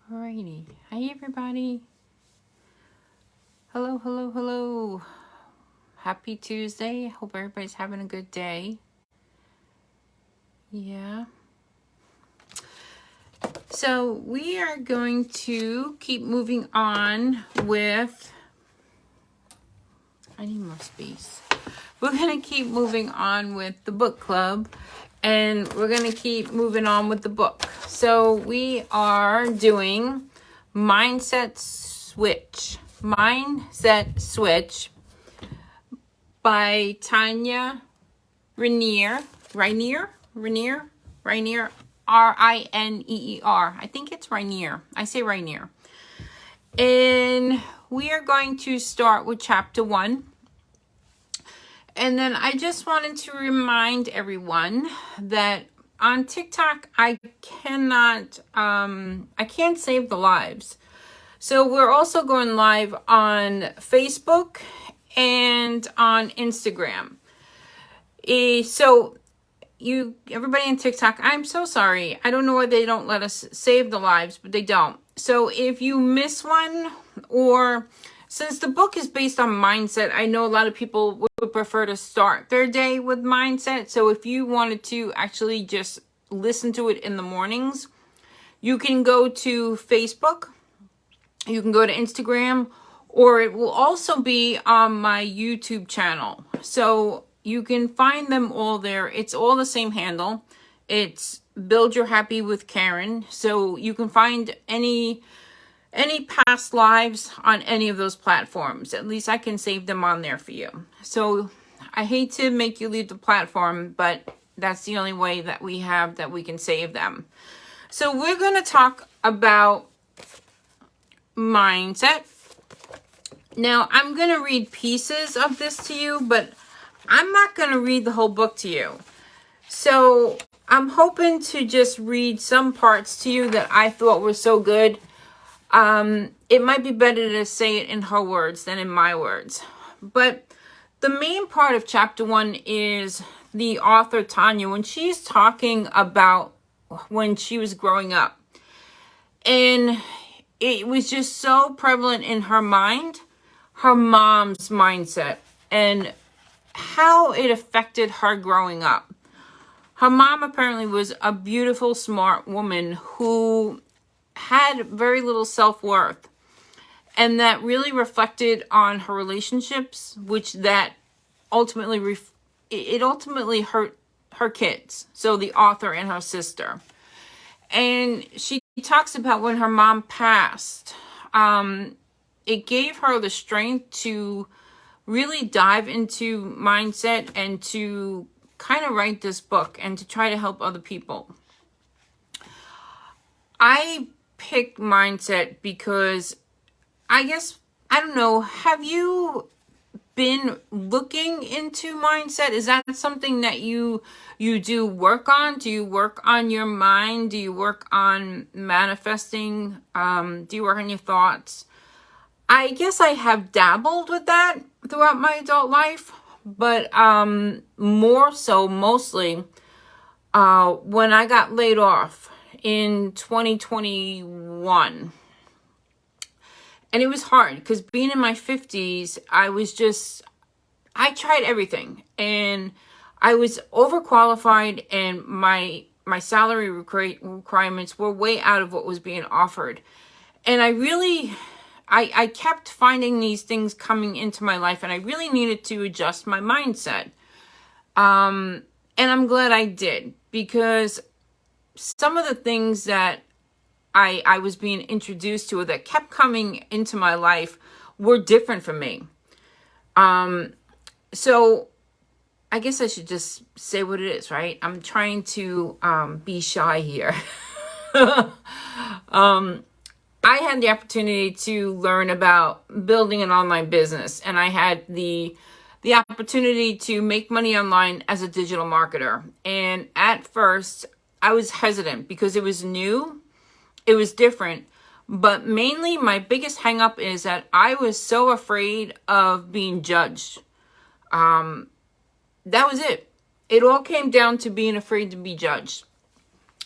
Alrighty. Hi, everybody. Hello, hello, hello. Happy Tuesday. Hope everybody's having a good day. Yeah. So we are going to keep moving on with... I need more space. We're going to keep moving on with the book club. And we're going to keep moving on with the book. So we are doing Mindset Switch. Mindset Switch by Tanya Rainier. Rainier? R-I-N-E-E-R. I think it's Rainier. I say Rainier. And we are going to start with chapter 1. And then I just wanted to remind everyone that on TikTok, I can't save the lives. So we're also going live on Facebook and on Instagram. So everybody on TikTok, I'm so sorry. I don't know why they don't let us save the lives, but they don't. So if you miss one, or since the book is based on mindset, I know a lot of people would prefer to start their day with mindset. So if you wanted to actually just listen to it in the mornings, you can go to Facebook, you can go to Instagram, or it will also be on my YouTube channel. So you can find them all there. It's all the same handle. It's Build Your Happy with Karen. So you can find any past lives on any of those platforms. At least I can save them on there for you. So I hate to make you leave the platform, but that's the only way that we have that we can save them. So we're going to talk about mindset. Now, I'm going to read pieces of this to you, but I'm not going to read the whole book to you. So I'm hoping to just read some parts to you that I thought were so good. It might be better to say it in her words than in my words. But the main part of chapter 1 is the author, Tanya, when she's talking about when she was growing up. And it was just so prevalent in her mind, her mom's mindset, and how it affected her growing up. Her mom apparently was a beautiful, smart woman who had very little self-worth, and that really reflected on her relationships, which that ultimately ultimately hurt her kids, so the author and her sister. And she talks about when her mom passed, it gave her the strength to really dive into mindset and to kind of write this book and to try to help other people. I picked mindset because I don't know, have you been looking into mindset? Is that something that you do work on? Do you work on your mind? Do you work on manifesting? Do you work on your thoughts? I guess I have dabbled with that throughout my adult life, but more so mostly when I got laid off in 2021. And it was hard because being in my 50s, I tried everything, and I was overqualified, and my salary requirements were way out of what was being offered. And I kept finding these things coming into my life, and I really needed to adjust my mindset. And I'm glad I did, because some of the things that I was being introduced to, or that kept coming into my life, were different from me. So I guess I should just say what it is, right? I'm trying to be shy here. I had the opportunity to learn about building an online business, and I had the opportunity to make money online as a digital marketer. And at first, I was hesitant because it was new, it was different, but mainly my biggest hang up is that I was so afraid of being judged. That was it. It all came down to being afraid to be judged.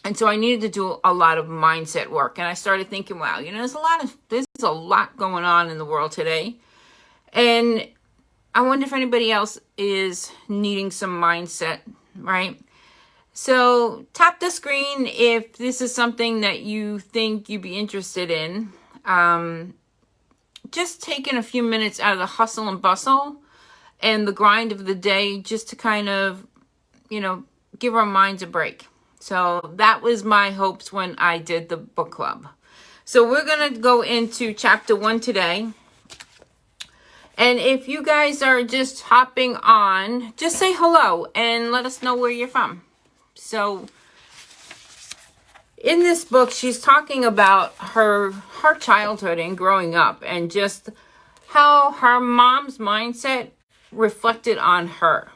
And so I needed to do a lot of mindset work. And I started thinking, wow, you know, there's a lot going on in the world today. And I wonder if anybody else is needing some mindset, right? So tap the screen if this is something that you think you'd be interested in. Just taking a few minutes out of the hustle and bustle and the grind of the day just to kind of, you know, give our minds a break. So that was my hopes when I did the book club. So we're going to go into chapter 1 today. And if you guys are just hopping on, just say hello and let us know where you're from. So in this book, she's talking about her childhood and growing up and just how her mom's mindset reflected on her.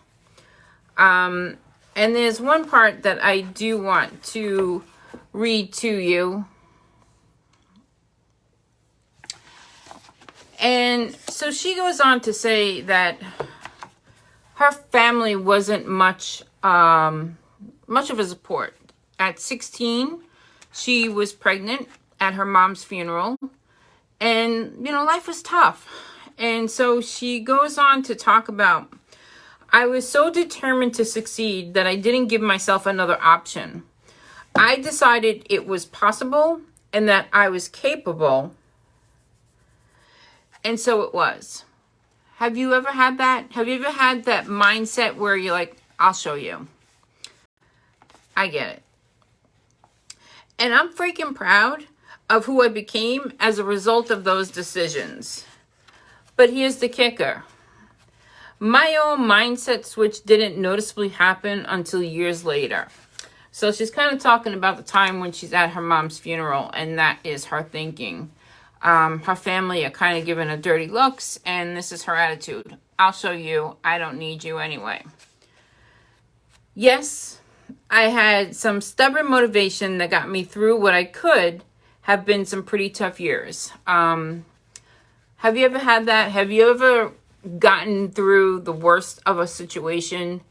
And there's one part that I do want to read to you. And so she goes on to say that her family wasn't much of a support. At 16, she was pregnant at her mom's funeral. And, you know, life was tough. And so she goes on to talk about, I was so determined to succeed that I didn't give myself another option. I decided it was possible and that I was capable. And so it was. Have you ever had that? Have you ever had that mindset where you're like, I'll show you? I get it. And I'm freaking proud of who I became as a result of those decisions. But here's the kicker. My own mindset switch didn't noticeably happen until years later. So she's kind of talking about the time when she's at her mom's funeral, and that is her thinking. Her family are kind of giving her dirty looks, and this is her attitude. I'll show you. I don't need you anyway. Yes, I had some stubborn motivation that got me through what I could have been some pretty tough years. Have you ever had that? Have you ever gotten through the worst of a situation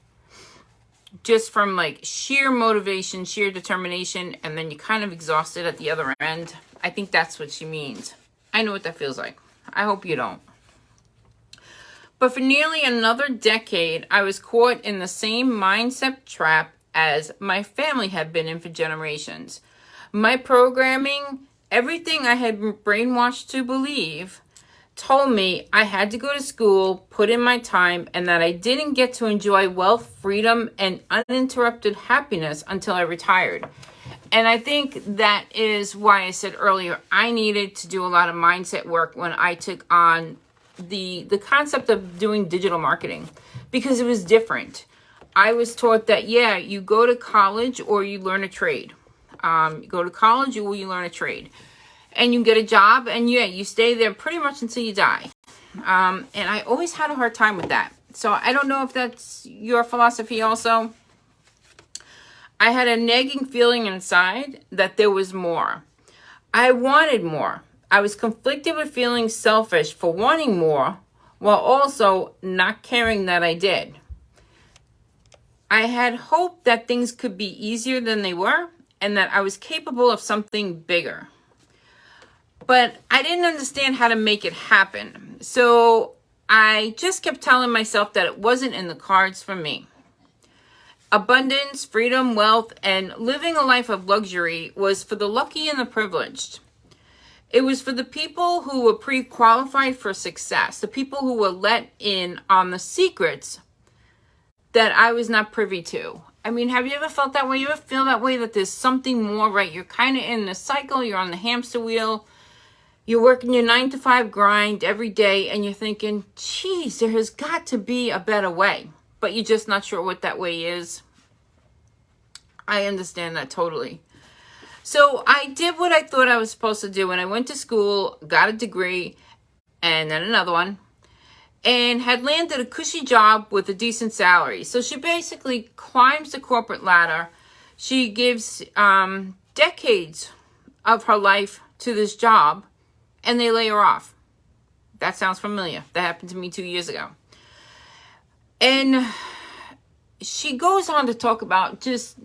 just from like sheer motivation, sheer determination, and then you're kind of exhausted at the other end? I think that's what she means. I know what that feels like. I hope you don't. But for nearly another decade, I was caught in the same mindset trap as my family had been in for generations. My programming, everything I had been brainwashed to believe, told me I had to go to school, put in my time, and that I didn't get to enjoy wealth, freedom, and uninterrupted happiness until I retired. And I think that is why I said earlier, I needed to do a lot of mindset work when I took on the concept of doing digital marketing, because it was different. I was taught that, yeah, you go to college or you learn a trade. You go to college or you learn a trade. And you get a job, and yeah, you stay there pretty much until you die. And I always had a hard time with that. So I don't know if that's your philosophy also. I had a nagging feeling inside that there was more. I wanted more. I was conflicted with feeling selfish for wanting more, while also not caring that I did. I had hoped that things could be easier than they were, and that I was capable of something bigger. But I didn't understand how to make it happen. So I just kept telling myself that it wasn't in the cards for me. Abundance, freedom, wealth, and living a life of luxury was for the lucky and the privileged. It was for the people who were pre-qualified for success, the people who were let in on the secrets that I was not privy to. I mean, have you ever felt that way? You ever feel that way, that there's something more, right? You're kind of in the cycle, you're on the hamster wheel. You're working your 9-to-5 grind every day, and you're thinking, geez, there has got to be a better way. But you're just not sure what that way is. I understand that totally. So I did what I thought I was supposed to do, and I went to school, got a degree, and then another one, and had landed a cushy job with a decent salary. So she basically climbs the corporate ladder. She gives decades of her life to this job, and they lay her off. That sounds familiar. That happened to me 2 years ago. And she goes on to talk about just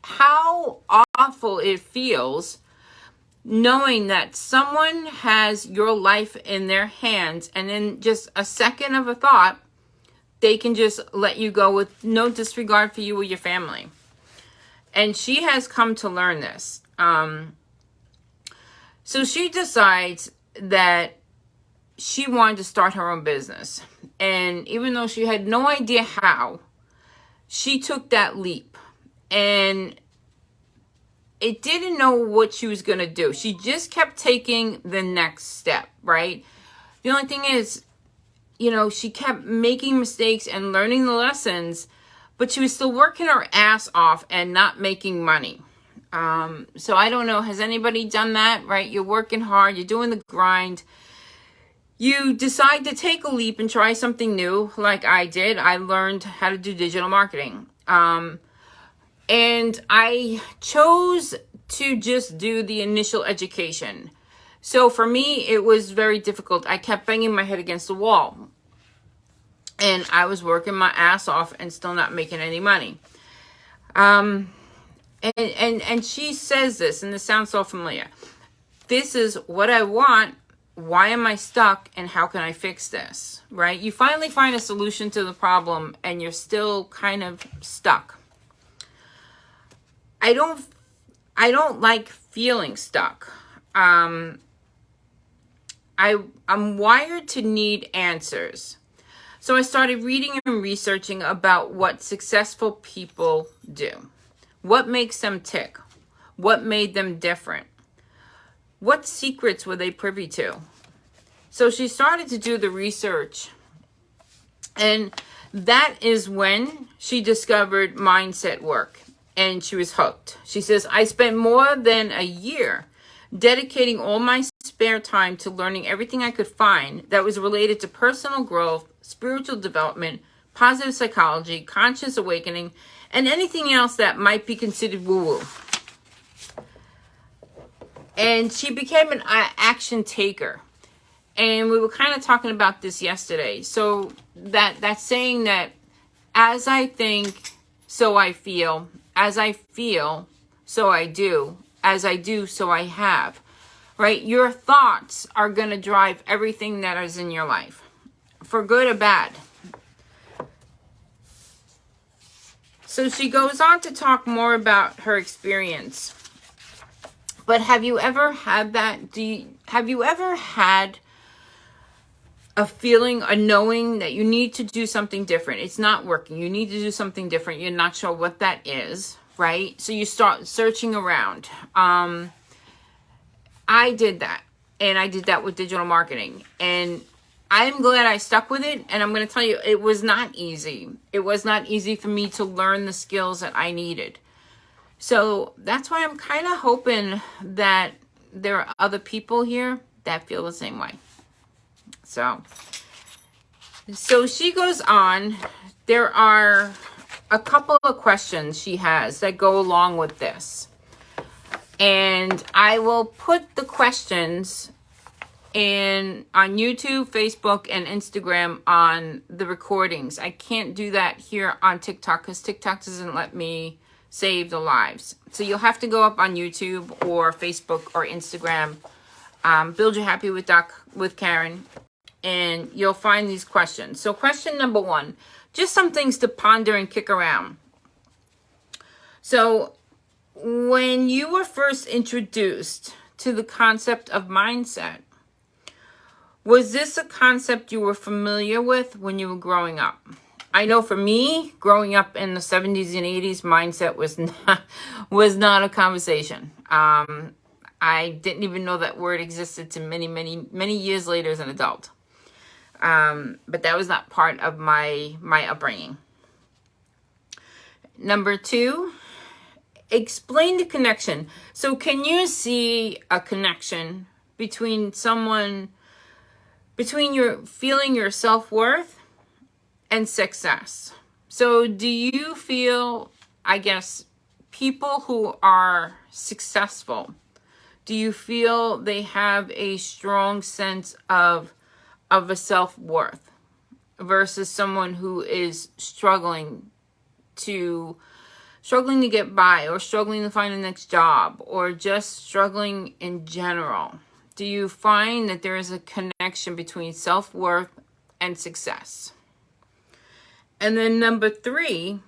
how awful it feels knowing that someone has your life in their hands, and in just a second of a thought, they can just let you go with no disregard for you or your family. And she has come to learn this. So she decides that she wanted to start her own business. And even though she had no idea how, she took that leap. And it didn't know what she was going to do. She just kept taking the next step, right? The only thing is, you know, she kept making mistakes and learning the lessons, but she was still working her ass off and not making money. So I don't know, has anybody done that, right? You're working hard, you're doing the grind. You decide to take a leap and try something new, like I did. I learned how to do digital marketing. And I chose to just do the initial education. So for me, it was very difficult. I kept banging my head against the wall. And I was working my ass off and still not making any money. And she says this, and this sounds so familiar. This is what I want. Why am I stuck? And how can I fix this? Right? You finally find a solution to the problem and you're still kind of stuck. I don't like feeling stuck. I'm wired to need answers. So I started reading and researching about what successful people do. What makes them tick? What made them different? What secrets were they privy to? So she started to do the research. And that is when she discovered mindset work. And she was hooked. She says, I spent more than a year dedicating all my spare time to learning everything I could find that was related to personal growth, spiritual development, positive psychology, conscious awakening, and anything else that might be considered woo-woo. And she became an action taker. And we were kind of talking about this yesterday. So that saying that as I think, so I feel. As I feel, so I do. As I do, so I have. Right? Your thoughts are going to drive everything that is in your life. For good or bad. So she goes on to talk more about her experience. But have you ever had that? Have you ever had a feeling, a knowing that you need to do something different? It's not working. You need to do something different. You're not sure what that is, right? So you start searching around. I did that. And I did that with digital marketing. And I'm glad I stuck with it. And I'm going to tell you, it was not easy. It was not easy for me to learn the skills that I needed. So that's why I'm kind of hoping that there are other people here that feel the same way. So she goes on. There are a couple of questions she has that go along with this. And I will put the questions on YouTube, Facebook, and Instagram on the recordings. I can't do that here on TikTok because TikTok doesn't let me save the lives. So you'll have to go up on YouTube or Facebook or Instagram, Build Your Happy with Karen, and you'll find these questions. So question number 1, just some things to ponder and kick around. So when you were first introduced to the concept of mindset, was this a concept you were familiar with when you were growing up? I know for me, growing up in the 70s and 80s, mindset was not a conversation. I didn't even know that word existed to many years later as an adult. But that was not part of my upbringing. Number 2, explain the connection. So can you see a connection between your feeling your self-worth and success? So do you feel, I guess, people who are successful, do you feel they have a strong sense of a self-worth versus someone who is struggling struggling to get by, or struggling to find the next job, or just struggling in general? Do you find that there is a connection between self-worth and success? And then number 3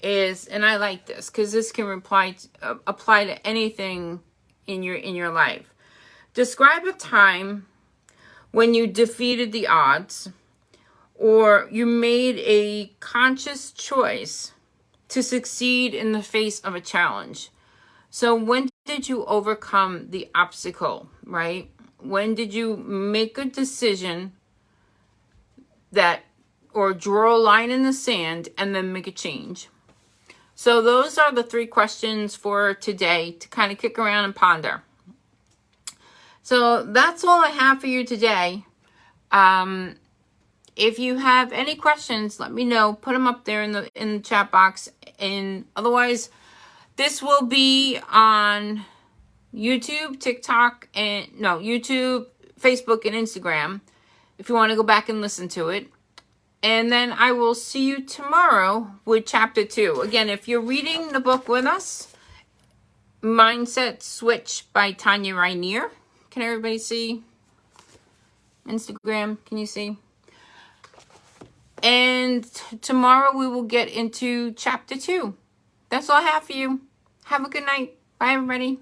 is, and I like this because this can apply to anything in your life. Describe a time when you defeated the odds, or you made a conscious choice to succeed in the face of a challenge. So when did you overcome the obstacle, right? When did you make a decision that, or draw a line in the sand and then make a change? So those are the 3 questions for today to kind of kick around and ponder. So that's all I have for you today. If you have any questions, let me know. Put them up there in the chat box. And otherwise, this will be on YouTube, TikTok, YouTube, Facebook, and Instagram, if you want to go back and listen to it. And then I will see you tomorrow with chapter 2. Again, if you're reading the book with us, Mindset Switch by Tanya Rainier. Can everybody see? Instagram, can you see? And tomorrow we will get into chapter 2. That's all I have for you. Have a good night. Bye, everybody.